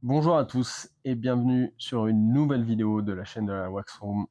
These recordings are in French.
Bonjour à tous et bienvenue sur une nouvelle vidéo de la chaîne de la Wax Room.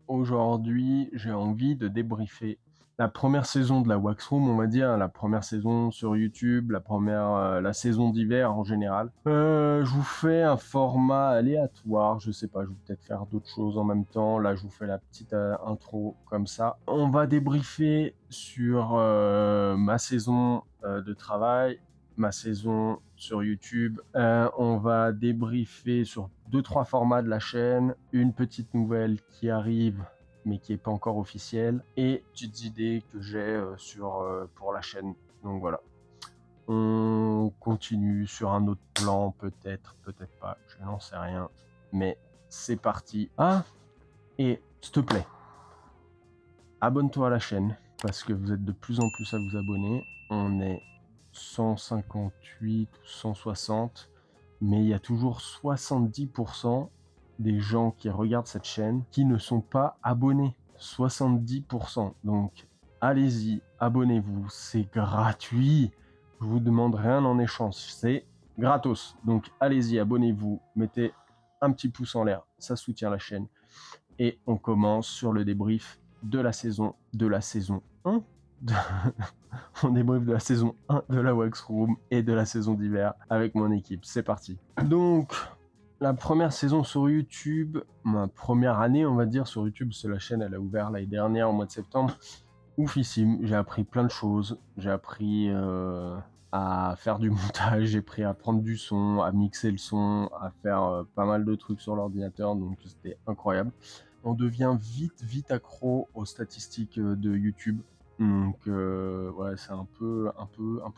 Aujourd'hui, j'ai envie de débriefer la première saison de la Wax Room, on va dire, la première saison sur YouTube, la saison d'hiver en général. Je vous fais un format aléatoire, je sais pas, je vais peut-être faire d'autres choses en même temps. Là, je vous fais la petite intro comme ça. On va débriefer sur ma saison de travail, ma saison sur YouTube. On va débriefer sur 2-3 formats de la chaîne, une petite nouvelle qui arrive mais qui n'est pas encore officielle, et petites idées que j'ai pour la chaîne. Donc voilà. On continue sur un autre plan, peut-être, peut-être pas, je n'en sais rien. Mais c'est parti. Ah, et s'il te plaît, abonne-toi à la chaîne, parce que vous êtes de plus en plus à vous abonner. On est 158 ou 160, mais il y a toujours 70% des gens qui regardent cette chaîne qui ne sont pas abonnés. 70%. Donc, allez-y, abonnez-vous, c'est gratuit. Je vous demande rien en échange, c'est gratos. Donc, allez-y, abonnez-vous, mettez un petit pouce en l'air, ça soutient la chaîne. Et on commence sur le débrief de la saison 1. On débrief de la saison 1 de la Wax Room et de la saison d'hiver avec mon équipe. C'est parti. Donc, la première saison sur YouTube, ma première année, on va dire, sur YouTube, c'est la chaîne, elle a ouvert l'année dernière, au mois de septembre. Oufissime, j'ai appris plein de choses. J'ai appris à faire du montage, j'ai appris à prendre du son, à mixer le son, à faire pas mal de trucs sur l'ordinateur, donc c'était incroyable. On devient vite accro aux statistiques de YouTube. Donc ouais, c'est un peu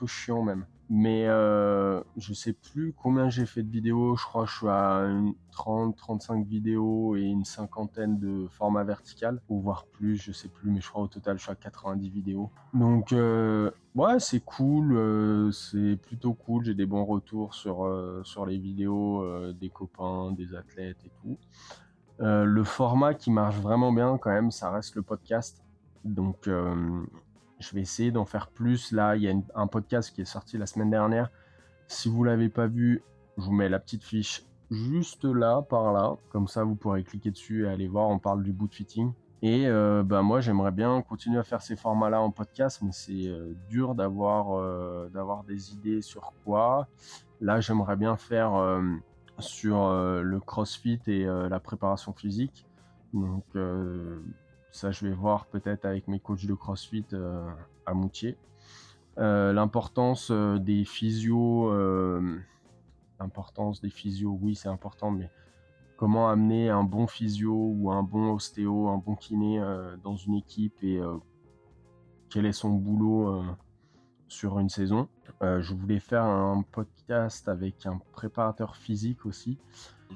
chiant même. Mais je sais plus combien j'ai fait de vidéos. Je crois que je suis à 30-35 vidéos et une cinquantaine de formats vertical, ou voire plus, je sais plus. Mais je crois au total, je suis à 90 vidéos. Donc ouais, c'est cool. C'est plutôt cool. J'ai des bons retours sur les vidéos des copains, des athlètes et tout. Le format qui marche vraiment bien quand même, ça reste le podcast. Donc je vais essayer d'en faire plus. Là, il y a un podcast qui est sorti la semaine dernière. Si vous l'avez pas vu, je vous mets la petite fiche juste là, par là. Comme ça, vous pourrez cliquer dessus et aller voir. On parle du boot fitting. Et moi, j'aimerais bien continuer à faire ces formats-là en podcast, mais c'est dur d'avoir des idées sur quoi. Là, j'aimerais bien faire sur le CrossFit et la préparation physique. Donc ça, je vais voir peut-être avec mes coachs de CrossFit à Moutier. L'importance des physios, oui, c'est important, mais comment amener un bon physio ou un bon ostéo, un bon kiné dans une équipe, et quel est son boulot sur une saison. Je voulais faire un podcast avec un préparateur physique aussi.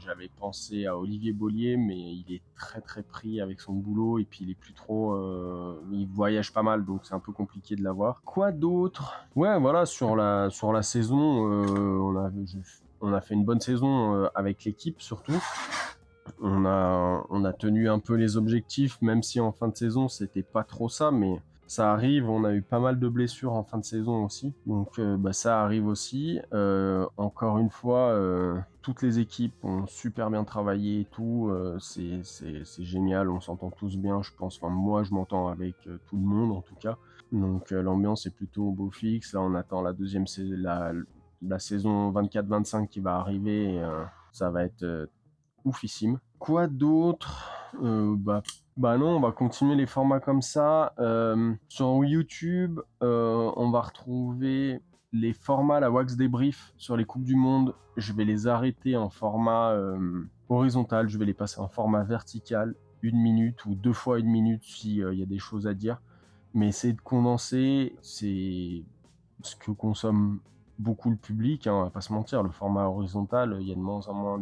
J'avais pensé à Olivier Bollier, mais il est très pris avec son boulot, et puis il est plus trop... il voyage pas mal, donc c'est un peu compliqué de l'avoir. Quoi d'autre? Ouais, voilà, sur la saison, on a fait une bonne saison avec l'équipe surtout. On a tenu un peu les objectifs, même si en fin de saison, c'était pas trop ça, mais ça arrive. On a eu pas mal de blessures en fin de saison aussi, donc ça arrive aussi. Encore une fois, toutes les équipes ont super bien travaillé et tout. C'est génial, on s'entend tous bien, je pense. Enfin, moi, je m'entends avec tout le monde en tout cas. Donc l'ambiance est plutôt beau fixe. Là, on attend la saison 24-25 qui va arriver. Et, ça va être oufissime. Quoi d'autre? Non, on va continuer les formats comme ça. Sur YouTube, on va retrouver les formats, la Wax Débrief sur les Coupes du Monde. Je vais les arrêter en format horizontal, je vais les passer en format vertical, 1 minute ou 2 fois 1 minute si y a des choses à dire. Mais essayer de condenser, c'est ce que consomme beaucoup le public, hein, on va pas se mentir. Le format horizontal, il y a de moins en moins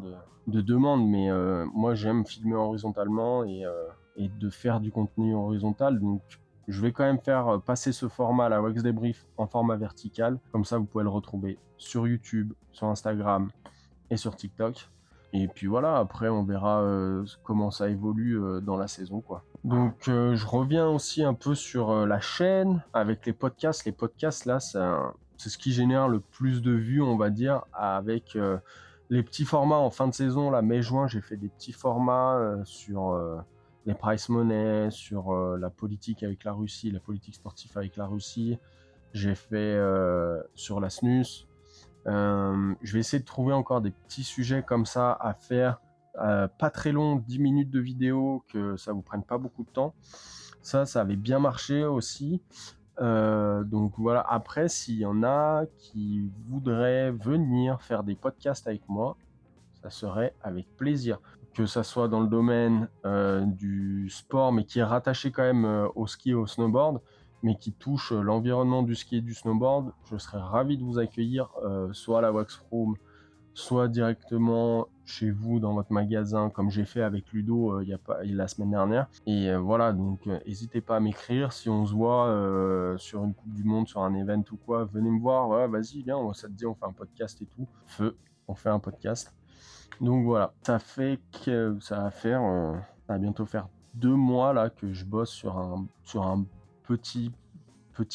de demandes, mais moi j'aime filmer horizontalement et de faire du contenu horizontal, donc je vais quand même faire passer ce format, la Wax Débrief, en format vertical. Comme ça, vous pouvez le retrouver sur YouTube, sur Instagram et sur TikTok. Et puis voilà, après on verra comment ça évolue dans la saison, quoi. Donc je reviens aussi un peu sur la chaîne avec les podcasts. Les podcasts là, c'est ce qui génère le plus de vues, on va dire, avec Les petits formats en fin de saison, là, mai-juin, j'ai fait des petits formats sur les price money, sur la politique avec la Russie, la politique sportive avec la Russie. J'ai fait sur la SNUS. Je vais essayer de trouver encore des petits sujets comme ça à faire, pas très long, 10 minutes de vidéo, que ça vous prenne pas beaucoup de temps. Ça avait bien marché aussi. Donc voilà, après, s'il y en a qui voudraient venir faire des podcasts avec moi, ça serait avec plaisir. Que ça soit dans le domaine du sport, mais qui est rattaché quand même au ski et au snowboard, mais qui touche l'environnement du ski et du snowboard, je serais ravi de vous accueillir, soit à la Wax Room, soit directement chez vous dans votre magasin, comme j'ai fait avec Ludo la semaine dernière. Et voilà, donc n'hésitez pas à m'écrire. Si on se voit sur une Coupe du Monde, sur un event ou quoi, venez me voir. Ouais, vas-y, viens, ça te dit, on fait un podcast et tout. On fait un podcast. Donc voilà, ça va bientôt faire 2 mois là que je bosse sur un petit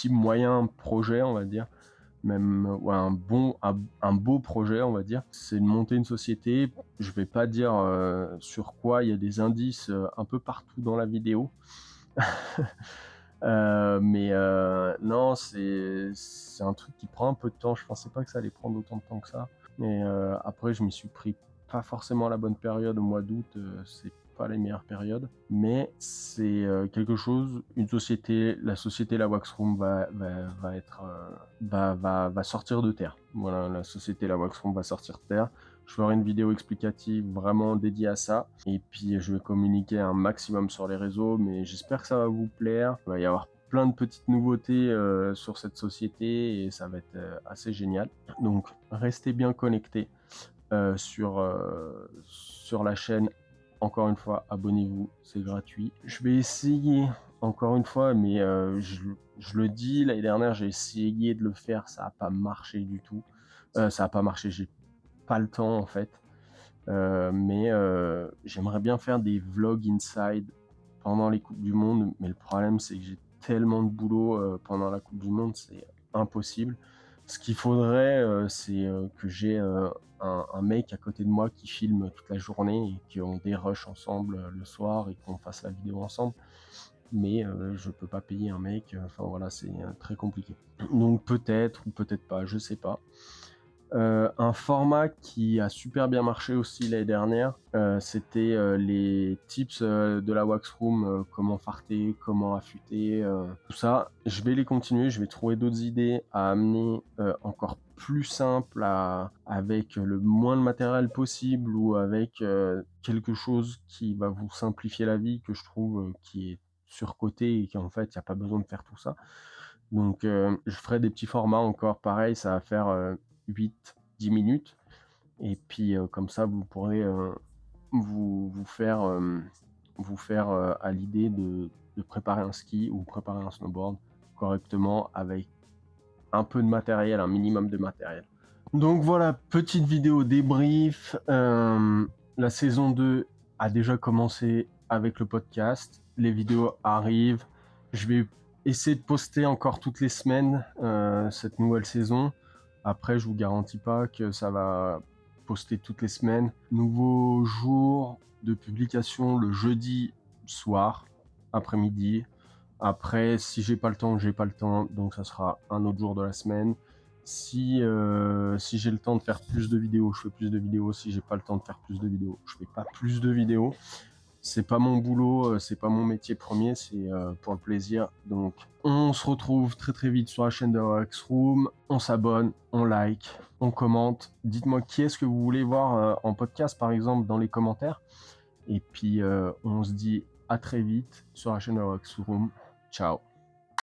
moyen projet, on va dire. Même ouais, un beau projet, on va dire. C'est de monter une société. Je vais pas dire sur quoi, il y a des indices un peu partout dans la vidéo. Mais non, c'est un truc qui prend un peu de temps. Je pensais pas que ça allait prendre autant de temps que ça. Mais après, je m'y suis pris pas forcément à la bonne période. Au mois d'août, c'est pas les meilleures périodes. Mais c'est quelque chose, une société, la société La Wax Room va sortir de terre. Voilà, la société La Wax Room va sortir de terre. Je ferai une vidéo explicative vraiment dédiée à ça. Et puis, je vais communiquer un maximum sur les réseaux. Mais j'espère que ça va vous plaire. Il va y avoir plein de petites nouveautés sur cette société et ça va être assez génial. Donc, restez bien connectés sur la chaîne. Encore une fois, abonnez-vous, c'est gratuit. Je vais essayer, encore une fois, mais je le dis, l'année dernière, j'ai essayé de le faire, ça n'a pas marché du tout. Ça n'a pas marché, j'ai pas le temps en fait. Mais j'aimerais bien faire des vlogs inside pendant les Coupes du Monde, mais le problème c'est que j'ai tellement de boulot pendant la Coupe du Monde, c'est impossible. Ce qu'il faudrait, c'est que j'ai un mec à côté de moi qui filme toute la journée et qu'on dérush ensemble le soir et qu'on fasse la vidéo ensemble. Mais je peux pas payer un mec, enfin voilà, c'est très compliqué. Donc peut-être ou peut-être pas, je sais pas. Un format qui a super bien marché aussi l'année dernière, c'était les tips de la Wax Room, comment farter, comment affûter, tout ça. Je vais les continuer, je vais trouver d'autres idées à amener encore plus simple, avec le moins de matériel possible ou avec quelque chose qui va vous simplifier la vie, que je trouve qui est surcoté et qu'en fait il n'y a pas besoin de faire tout ça. Donc je ferai des petits formats encore, pareil, ça va faire 8-10 minutes. Et puis comme ça, vous pourrez vous faire à l'idée de préparer un ski ou préparer un snowboard correctement avec un peu de matériel, un minimum de matériel. Donc voilà, petite vidéo débrief. La saison 2 a déjà commencé avec le podcast. Les vidéos arrivent. Je vais essayer de poster encore toutes les semaines cette nouvelle saison. Après, je vous garantis pas que ça va poster toutes les semaines. Nouveau jour de publication le jeudi soir, après-midi. Après, si j'ai pas le temps, j'ai pas le temps. Donc ça sera un autre jour de la semaine. Si j'ai le temps de faire plus de vidéos, je fais plus de vidéos. Si j'ai pas le temps de faire plus de vidéos, je fais pas plus de vidéos. C'est pas mon boulot, c'est pas mon métier premier, c'est pour le plaisir. Donc on se retrouve très très vite sur la chaîne de Wax Room. On s'abonne, on like, on commente. Dites-moi qui est-ce que vous voulez voir en podcast par exemple dans les commentaires. Et puis on se dit à très vite sur la chaîne de Wax Room. Ciao.